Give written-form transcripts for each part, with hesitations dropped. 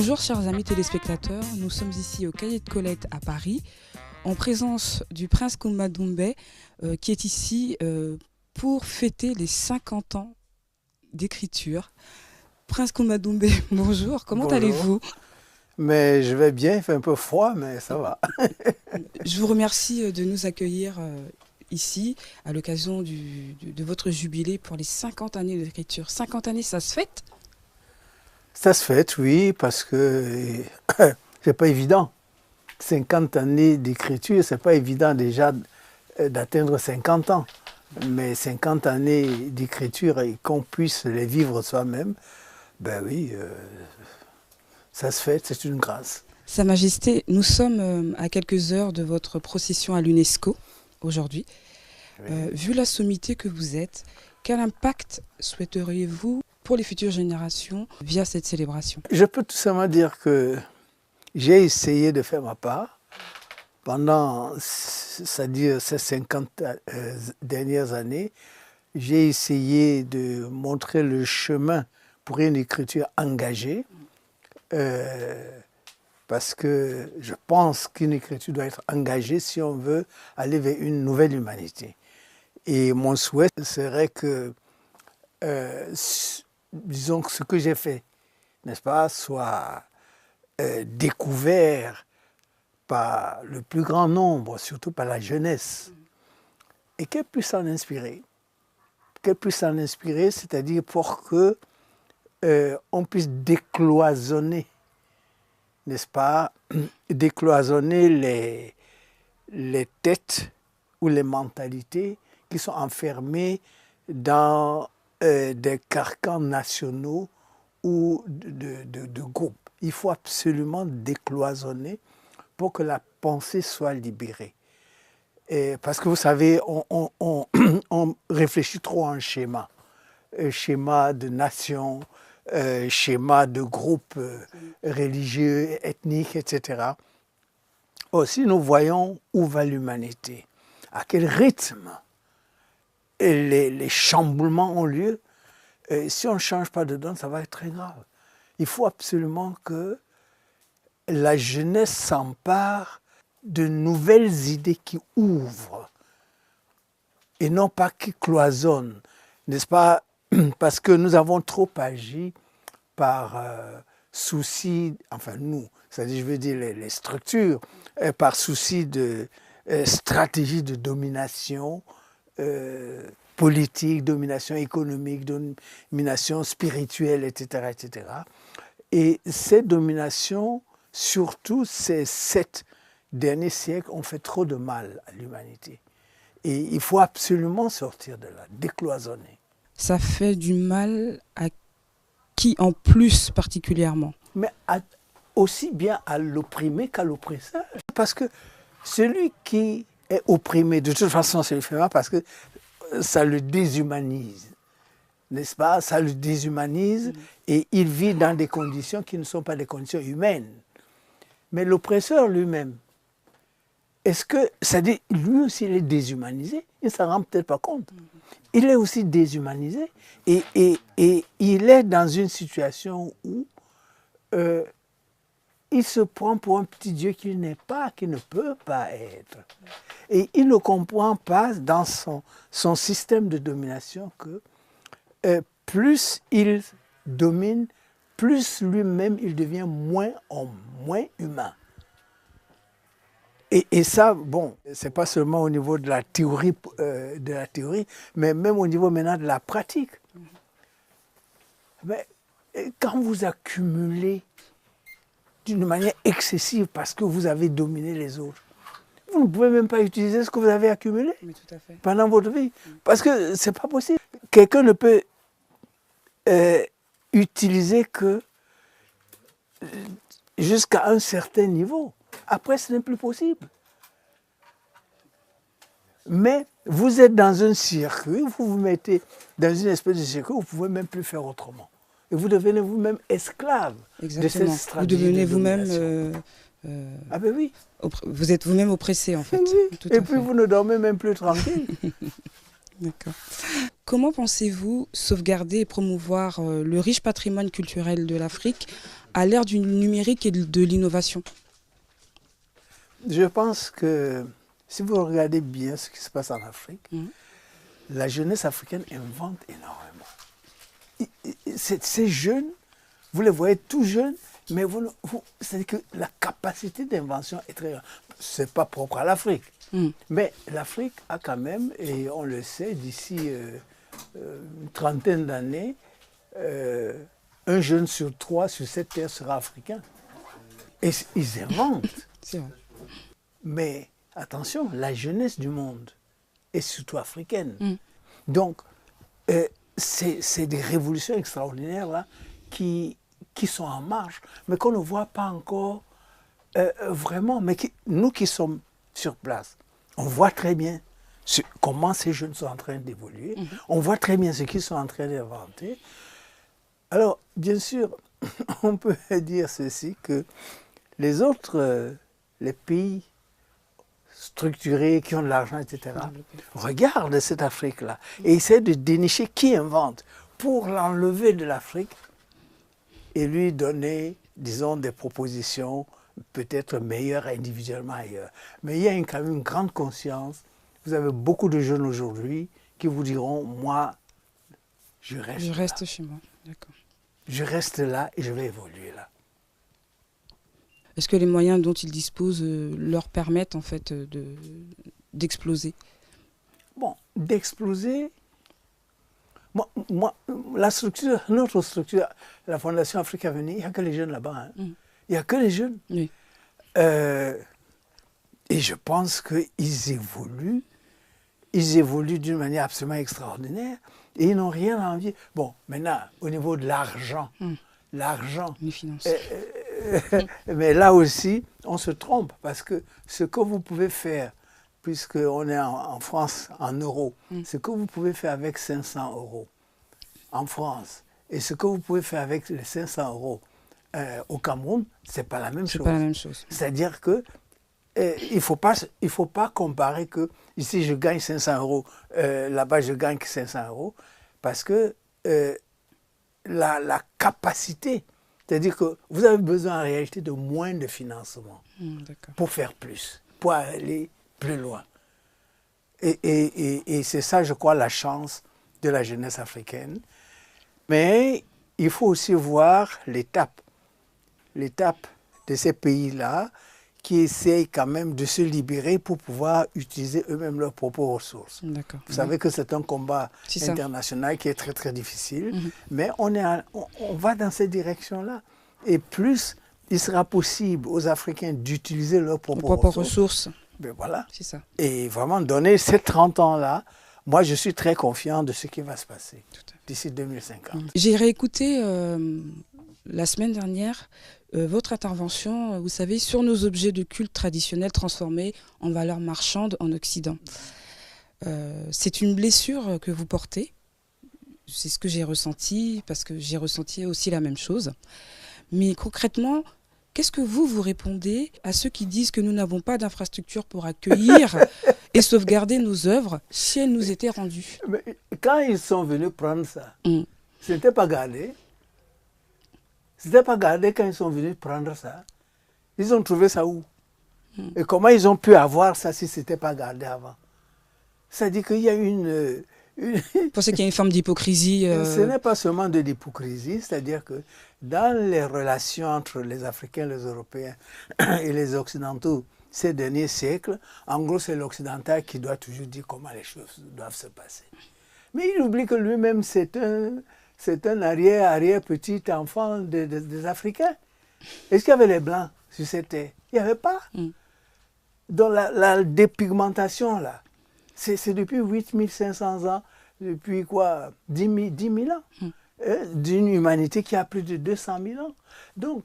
Bonjour chers amis téléspectateurs, nous sommes ici au Cahier de Colette à Paris, en présence du prince Kumba Doumbé qui est ici pour fêter les 50 ans d'écriture. Prince Kumba Doumbé, bonjour, comment allez-vous? Mais je vais bien, il fait un peu froid, mais ça va. Je vous remercie de nous accueillir ici à l'occasion de votre jubilé pour les 50 années d'écriture. 50 années, ça se fête? Ça se fête, oui, parce que c'est pas évident. 50 années d'écriture, c'est pas évident déjà d'atteindre 50 ans. Mais 50 années d'écriture et qu'on puisse les vivre soi-même, ben oui, ça se fête, c'est une grâce. Sa Majesté, nous sommes à quelques heures de votre procession à l'UNESCO aujourd'hui. Oui. Vu la sommité que vous êtes, quel impact souhaiteriez-vous pour les futures générations via cette célébration? Je peux tout simplement dire que j'ai essayé de faire ma part pendant, c'est-à-dire ces 50 dernières années. J'ai essayé de montrer le chemin pour une écriture engagée, parce que je pense qu'une écriture doit être engagée si on veut aller vers une nouvelle humanité. Et mon souhait serait que, disons que ce que j'ai fait, n'est-ce pas, soit découvert par le plus grand nombre, surtout par la jeunesse, et qu'elle puisse s'en inspirer. Qu'elle puisse s'en inspirer, c'est-à-dire pour que on puisse décloisonner, n'est-ce pas, décloisonner les têtes ou les mentalités qui sont enfermées dans des carcans nationaux ou de groupes. Il faut absolument décloisonner pour que la pensée soit libérée. Parce que vous savez, on réfléchit trop en schéma. Schéma de nation, schéma de groupes religieux, ethniques, etc. Aussi, nous voyons où va l'humanité, à quel rythme les chamboulements ont lieu. Si on ne change pas de donne, ça va être très grave. Il faut absolument que la jeunesse s'empare de nouvelles idées qui ouvrent et non pas qui cloisonnent, n'est-ce pas? Parce que nous avons trop agi par souci, enfin nous, c'est-à-dire je veux dire les structures, par souci de stratégie de domination politique, domination économique, domination spirituelle, etc., etc. Et ces dominations, surtout ces 7 derniers siècles, ont fait trop de mal à l'humanité. Et il faut absolument sortir de là, décloisonner. Ça fait du mal à qui en plus particulièrement? Mais aussi bien à l'opprimé qu'à l'oppresseur. Parce que celui qui est opprimé, de toute façon, c'est le fait mal parce que ça le déshumanise. N'est-ce pas? Ça le déshumanise et il vit dans des conditions qui ne sont pas des conditions humaines. Mais l'oppresseur lui-même, est-ce que, c'est-à-dire, lui aussi, il est déshumanisé? Il ne s'en rend peut-être pas compte. Il est aussi déshumanisé et il est dans une situation où il se prend pour un petit Dieu qu'il n'est pas, qu'il ne peut pas être. Et il ne comprend pas dans son système de domination que plus il domine, plus lui-même il devient moins homme, moins humain. Et ça, bon, c'est pas seulement au niveau de la théorie, mais même au niveau maintenant de la pratique. Mais quand vous accumulez d'une manière excessive parce que vous avez dominé les autres, vous ne pouvez même pas utiliser ce que vous avez accumulé pendant votre vie. Parce que c'est pas possible. Quelqu'un ne peut utiliser que jusqu'à un certain niveau. Après, ce n'est plus possible. Mais vous êtes dans un circuit, vous vous mettez dans une espèce de circuit où vous ne pouvez même plus faire autrement. Et vous devenez vous-même esclave. Exactement. De cette stratégie. Vous devenez vous-même... ah ben oui. Vous êtes vous-même oppressé en fait. Oui. Et puis vous ne dormez même plus tranquille. D'accord. Comment pensez-vous sauvegarder et promouvoir le riche patrimoine culturel de l'Afrique à l'ère du numérique et de l'innovation? Je pense que si vous regardez bien ce qui se passe en Afrique, la jeunesse africaine invente énormément. Ces jeunes, vous les voyez tout jeunes, mais c'est-à-dire que la capacité d'invention est très grande. Ce n'est pas propre à l'Afrique. Mais l'Afrique a quand même, et on le sait, d'ici une trentaine d'années, un jeune sur 3 sur cette terre sera africain. Et ils inventent. C'est vrai. Mais attention, la jeunesse du monde est surtout africaine. Donc, c'est des révolutions extraordinaires là, qui sont en marche, mais qu'on ne voit pas encore vraiment. Mais nous qui sommes sur place, on voit très bien comment ces jeunes sont en train d'évoluer. On voit très bien ce qu'ils sont en train d'inventer. Alors, bien sûr, on peut dire ceci, que les autres, les pays structurés, qui ont de l'argent, etc., regardent cette Afrique-là et essaient de dénicher qui invente pour l'enlever de l'Afrique et lui donner, disons, des propositions peut-être meilleures individuellement ailleurs. Mais il y a quand même une grande conscience. Vous avez beaucoup de jeunes aujourd'hui qui vous diront, moi, je reste là. Chez moi, d'accord. Je reste là et je vais évoluer là. Est-ce que les moyens dont ils disposent leur permettent en fait d'exploser? Bon, d'exploser, notre structure, la Fondation Afrique Avenir, il n'y a que les jeunes là-bas. Hein. Il n'y a que les jeunes. Oui. Et je pense qu'ils évoluent. Ils évoluent d'une manière absolument extraordinaire. Et ils n'ont rien à envier. Bon, maintenant, au niveau de l'argent, Les finances. Mais là aussi, on se trompe parce que ce que vous pouvez faire, puisqu'on est en France en euros, ce que vous pouvez faire avec 500 euros en France et ce que vous pouvez faire avec les 500 euros au Cameroun, ce n'est pas la même chose. C'est pas la même chose. C'est-à-dire que il ne faut pas comparer que ici je gagne 500 euros, là-bas je gagne que 500 euros, parce que la capacité, c'est-à-dire que vous avez besoin en réalité de moins de financement pour faire plus, pour aller plus loin. Et c'est ça, je crois, la chance de la jeunesse africaine. Mais il faut aussi voir l'étape de ces pays-là qui essayent quand même de se libérer pour pouvoir utiliser eux-mêmes leurs propres ressources. Vous savez que c'est un combat international qui est très très difficile, mais on va dans cette direction-là. Et plus il sera possible aux Africains d'utiliser leurs propres ressources. Ben voilà. C'est ça. Et vraiment donner ces 30 ans-là, moi je suis très confiant de ce qui va se passer d'ici 2050. J'ai réécouté la semaine dernière votre intervention, vous savez, sur nos objets de culte traditionnels transformés en valeurs marchandes en Occident. C'est une blessure que vous portez. C'est ce que j'ai ressenti, parce que j'ai ressenti aussi la même chose. Mais concrètement, qu'est-ce que vous répondez à ceux qui disent que nous n'avons pas d'infrastructure pour accueillir et sauvegarder nos œuvres si elles nous étaient rendues? Mais quand ils sont venus prendre ça, ce n'était pas gardé. C'était pas gardé quand ils sont venus prendre ça. Ils ont trouvé ça où? Et comment ils ont pu avoir ça si ce n'était pas gardé avant? C'est-à-dire qu'il y a Vous pensez qu'il y a une forme d'hypocrisie Ce n'est pas seulement de l'hypocrisie, c'est-à-dire que dans les relations entre les Africains, les Européens et les Occidentaux ces derniers siècles, en gros c'est l'Occidental qui doit toujours dire comment les choses doivent se passer. Mais il oublie que lui-même c'est un arrière-petit enfant des Africains. Est-ce qu'il y avait les Blancs sur cette terre? Il n'y avait pas. Donc la dépigmentation, là, c'est depuis 8500 ans, depuis quoi 10 000 ans, d'une humanité qui a plus de 200 000 ans. Donc,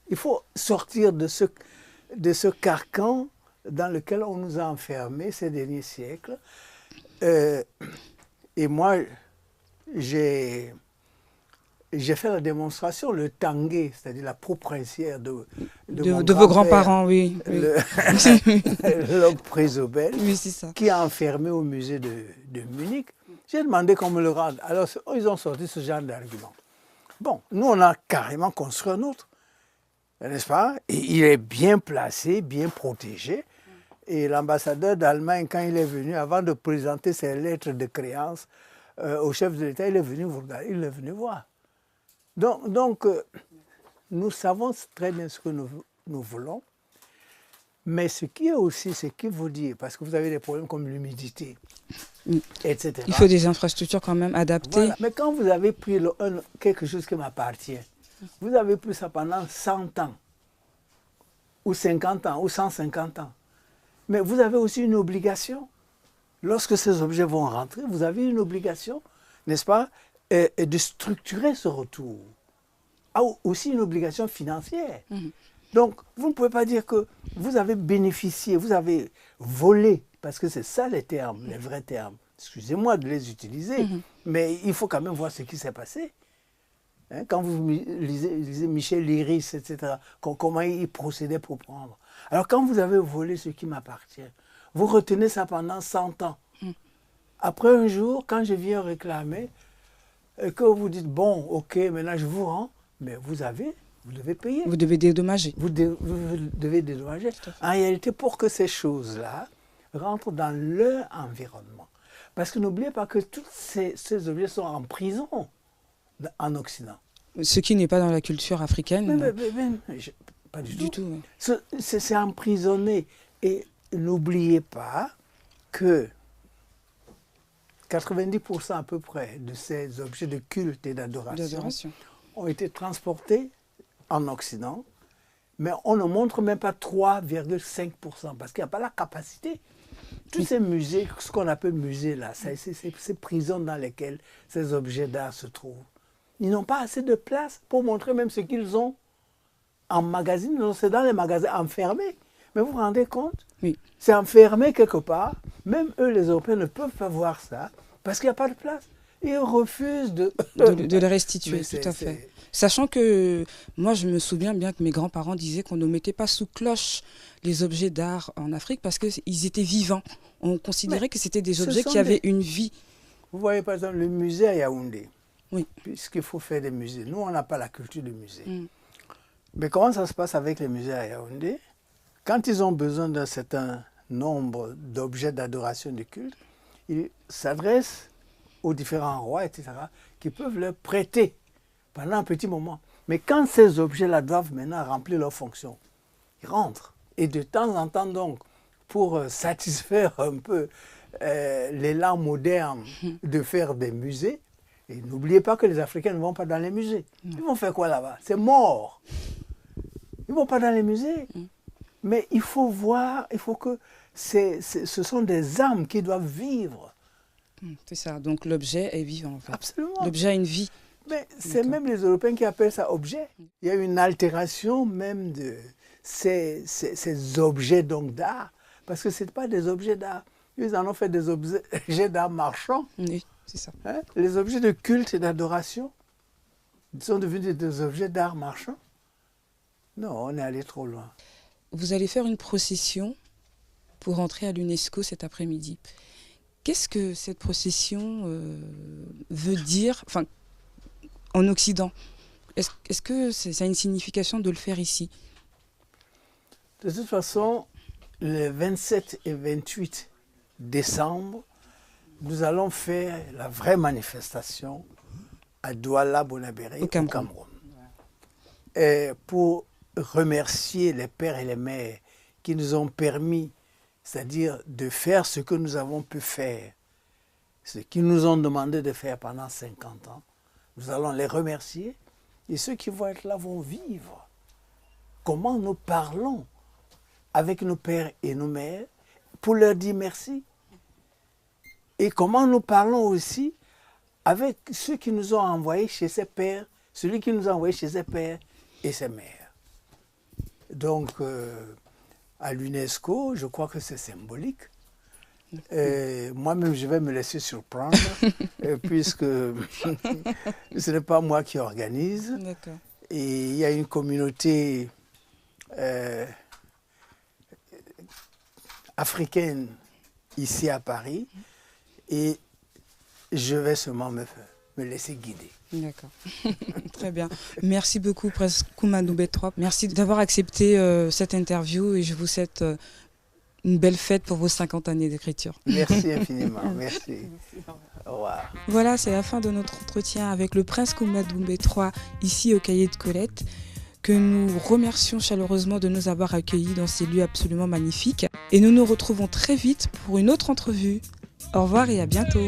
il faut sortir de ce carcan dans lequel on nous a enfermés ces derniers siècles. Et moi, j'ai fait la démonstration, le tanguay, c'est-à-dire la propriétaire de vos grands-parents, oui. L'homme Présobel, oui, c'est ça. qui est enfermé au musée de Munich. J'ai demandé qu'on me le rende. Alors, ils ont sorti ce genre d'argument. Bon, nous, on a carrément construit un autre, n'est-ce pas? Et il est bien placé, bien protégé. Et l'ambassadeur d'Allemagne, quand il est venu, avant de présenter ses lettres de créance au chef de l'État, il est venu vous regarder, il est venu voir. Donc nous savons très bien ce que nous voulons. Mais ce qui est aussi, ce qu'il faut dire, parce que vous avez des problèmes comme l'humidité, etc. Il faut des infrastructures quand même adaptées. Voilà. Mais quand vous avez pris quelque chose qui m'appartient, vous avez pris ça pendant 100 ans, ou 50 ans, ou 150 ans. Mais vous avez aussi une obligation. Lorsque ces objets vont rentrer, vous avez une obligation, n'est-ce pas, de structurer ce retour. Ah, aussi une obligation financière. Donc, vous ne pouvez pas dire que vous avez bénéficié, vous avez volé, parce que c'est ça les termes, les vrais termes. Excusez-moi de les utiliser, mais il faut quand même voir ce qui s'est passé. Hein, quand vous lisez Michel Léris, etc., comment il procédait pour prendre. Alors, quand vous avez volé ce qui m'appartient, vous retenez ça pendant 100 ans. Après un jour, quand je viens réclamer, et que vous dites, bon, ok, maintenant je vous rends, mais vous devez payer. Vous devez dédommager. Vous devez dédommager. En réalité, pour que ces choses-là rentrent dans leur environnement. Parce que n'oubliez pas que tous ces objets sont en prison en Occident. Ce qui n'est pas dans la culture africaine. Pas du Du tout. tout, oui. C'est emprisonné. Et n'oubliez pas que 90% à peu près de ces objets de culte et d'adoration ont été transportés en Occident, mais on ne montre même pas 3,5% parce qu'il n'y a pas la capacité. Tous ces musées, ce qu'on appelle musées là, ces prisons dans lesquelles ces objets d'art se trouvent, ils n'ont pas assez de place pour montrer même ce qu'ils ont en magazine. C'est dans les magasins enfermés. Mais vous vous rendez compte? Oui. C'est enfermé quelque part. Même eux, les Européens, ne peuvent pas voir ça parce qu'il n'y a pas de place. Ils refusent de les restituer, tout à fait. Sachant que moi, je me souviens bien que mes grands-parents disaient qu'on ne mettait pas sous cloche les objets d'art en Afrique parce qu'ils étaient vivants. On considérait que c'était des objets qui avaient une vie. Vous voyez par exemple le musée à Yaoundé. Oui. Puisqu'il faut faire des musées. Nous, on n'a pas la culture de musée. Mais comment ça se passe avec les musées à Yaoundé? Quand ils ont besoin d'un certain nombre d'objets d'adoration de culte, ils s'adressent aux différents rois, etc., qui peuvent leur prêter pendant un petit moment. Mais quand ces objets-là doivent maintenant remplir leur fonction, ils rentrent. Et de temps en temps, donc, pour satisfaire un peu l'élan moderne de faire des musées, et n'oubliez pas que les Africains ne vont pas dans les musées. Ils vont faire quoi là-bas? C'est mort. Ils ne vont pas dans les musées. Mais il faut voir, il faut que ce sont des âmes qui doivent vivre. C'est ça, donc l'objet est vivant en fait. Absolument. L'objet a une vie. Mais c'est même les Européens qui appellent ça objet. Il y a une altération même de ces objets d'art. Parce que ce n'est pas des objets d'art. Ils en ont fait des objets d'art marchands. Oui, c'est ça. Hein? Les objets de culte et d'adoration sont devenus des objets d'art marchands. Non, on est allé trop loin. Vous allez faire une procession pour entrer à l'UNESCO cet après-midi. Qu'est-ce que cette procession veut dire en Occident? Est-ce que ça a une signification de le faire ici? De toute façon, les 27 et 28 décembre, nous allons faire la vraie manifestation à Douala-Bonabéré, au Cameroun. Et pour remercier les pères et les mères qui nous ont permis, c'est-à-dire de faire ce que nous avons pu faire, ce qu'ils nous ont demandé de faire pendant 50 ans. Nous allons les remercier et ceux qui vont être là vont vivre. Comment nous parlons avec nos pères et nos mères pour leur dire merci. Et comment nous parlons aussi avec ceux qui nous ont envoyés chez ses pères, celui qui nous a envoyés chez ses pères et ses mères. Donc, à l'UNESCO, je crois que c'est symbolique. Moi-même, je vais me laisser surprendre, puisque ce n'est pas moi qui organise. Et il y a une communauté africaine ici à Paris, et je vais seulement me laisser guider. D'accord. Très bien. Merci beaucoup, Prince Kouma-Doumbé III. Merci d'avoir accepté cette interview et je vous souhaite une belle fête pour vos 50 années d'écriture. Merci infiniment. Merci. Au revoir. Voilà, c'est la fin de notre entretien avec le Prince Kouma-Doumbé III ici au Cahier de Colette, que nous remercions chaleureusement de nous avoir accueillis dans ces lieux absolument magnifiques. Et nous nous retrouvons très vite pour une autre entrevue. Au revoir et à bientôt.